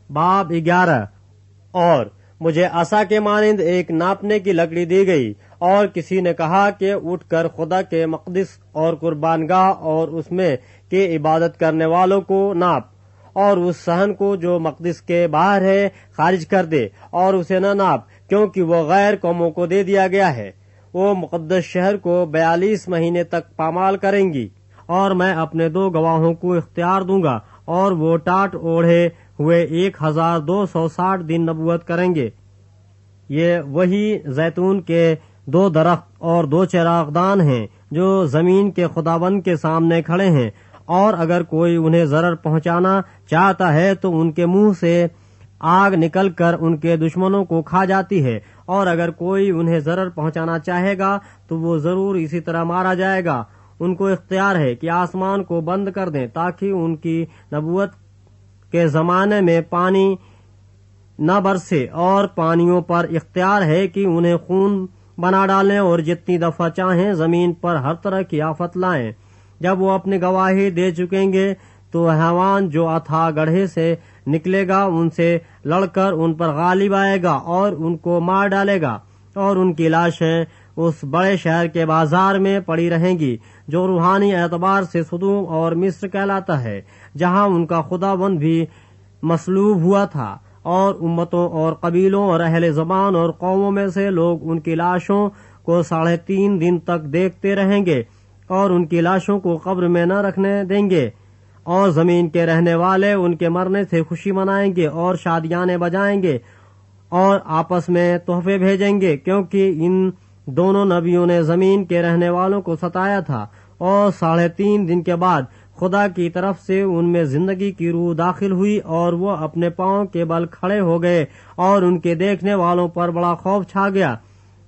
باب 11۔ اور مجھے عصا کے مانند ایک ناپنے کی لکڑی دی گئی، اور کسی نے کہا کہ اٹھ کر خدا کے مقدس اور قربان گاہ اور اس میں کے عبادت کرنے والوں کو ناپ، اور اس صحن کو جو مقدس کے باہر ہے خارج کر دے، اور اسے نہ ناپ، کیونکہ وہ غیر قوموں کو دے دیا گیا ہے۔ وہ مقدس شہر کو 42 مہینے تک پامال کریں گی، اور میں اپنے 2 گواہوں کو اختیار دوں گا، اور وہ ٹاٹ اوڑھے ہوئے 1260 دن نبوت کریں گے۔ یہ وہی زیتون کے 2 درخت اور 2 چراغدان ہیں جو زمین کے خداوند کے سامنے کھڑے ہیں، اور اگر کوئی انہیں ضرر پہنچانا چاہتا ہے تو ان کے منہ سے آگ نکل کر ان کے دشمنوں کو کھا جاتی ہے، اور اگر کوئی انہیں ضرر پہنچانا چاہے گا تو وہ ضرور اسی طرح مارا جائے گا۔ ان کو اختیار ہے کہ آسمان کو بند کر دیں تاکہ ان کی نبوت کے زمانے میں پانی نہ برسے، اور پانیوں پر اختیار ہے کہ انہیں خون بنا ڈالیں اور جتنی دفعہ چاہیں زمین پر ہر طرح کی آفت لائیں۔ جب وہ اپنی گواہی دے چکیں گے تو حیوان جو اتھا گڑھے سے نکلے گا ان سے لڑ کر ان پر غالب آئے گا اور ان کو مار ڈالے گا، اور ان کی لاشیں اس بڑے شہر کے بازار میں پڑی رہیں گی جو روحانی اعتبار سے سدوم اور مصر کہلاتا ہے، جہاں ان کا خداوند بھی مصلوب ہوا تھا، اور امتوں اور قبیلوں اور اہل زبان اور قوموں میں سے لوگ ان کی لاشوں کو 3.5 دن تک دیکھتے رہیں گے، اور ان کی لاشوں کو قبر میں نہ رکھنے دیں گے، اور زمین کے رہنے والے ان کے مرنے سے خوشی منائیں گے اور شادیانے بجائیں گے اور آپس میں تحفے بھیجیں گے، کیونکہ ان دونوں نبیوں نے زمین کے رہنے والوں کو ستایا تھا۔ اور 3.5 دن کے بعد خدا کی طرف سے ان میں زندگی کی روح داخل ہوئی، اور وہ اپنے پاؤں کے بل کھڑے ہو گئے، اور ان کے دیکھنے والوں پر بڑا خوف چھا گیا،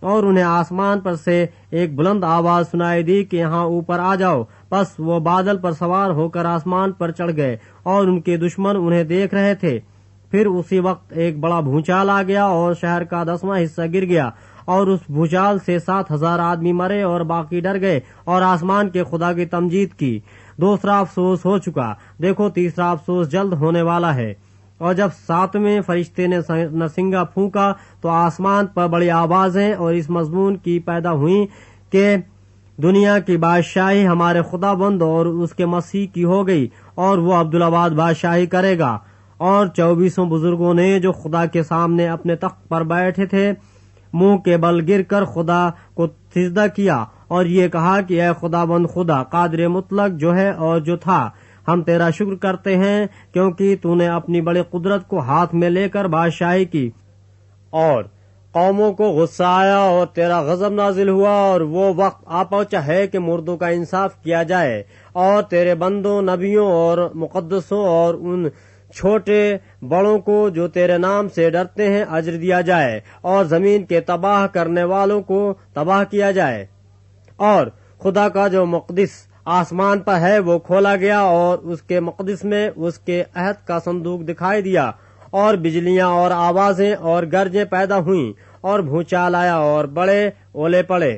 اور انہیں آسمان پر سے ایک بلند آواز سنائی دی کہ یہاں اوپر آ جاؤ۔ پس وہ بادل پر سوار ہو کر آسمان پر چڑھ گئے، اور ان کے دشمن انہیں دیکھ رہے تھے۔ پھر اسی وقت ایک بڑا بھونچال آ گیا، اور شہر کا 10واں حصہ گر گیا، اور اس بھونچال سے 7,000 آدمی مرے اور باقی ڈر گئے اور آسمان کے خدا کی تمجید کی۔ دوسرا افسوس ہو چکا، دیکھو تیسرا افسوس جلد ہونے والا ہے۔ اور جب 7ویں فرشتے نے نسنگا پھونکا تو آسمان پر بڑی آوازیں اور اس مضمون کی پیدا ہوئیں کہ دنیا کی بادشاہی ہمارے خداوند اور اس کے مسیح کی ہو گئی، اور وہ عبدالآباد بادشاہی کرے گا۔ اور 24 بزرگوں نے جو خدا کے سامنے اپنے تخت پر بیٹھے تھے منہ کے بل گر کر خدا کو سجدہ کیا اور یہ کہا کہ اے خداوند خدا قادر مطلق جو ہے اور جو تھا، ہم تیرا شکر کرتے ہیں کیونکہ تو نے اپنی بڑی قدرت کو ہاتھ میں لے کر بادشاہی کی، اور قوموں کو غصہ آیا اور تیرا غضب نازل ہوا، اور وہ وقت آ پہنچا ہے کہ مردوں کا انصاف کیا جائے، اور تیرے بندوں نبیوں اور مقدسوں اور ان چھوٹے بڑوں کو جو تیرے نام سے ڈرتے ہیں اجر دیا جائے، اور زمین کے تباہ کرنے والوں کو تباہ کیا جائے۔ اور خدا کا جو مقدس آسمان پر ہے وہ کھولا گیا، اور اس کے مقدس میں اس کے عہد کا صندوق دکھائی دیا، اور بجلیاں اور آوازیں اور گرجیں پیدا ہوئیں، اور بھونچال آیا اور بڑے اولے پڑے۔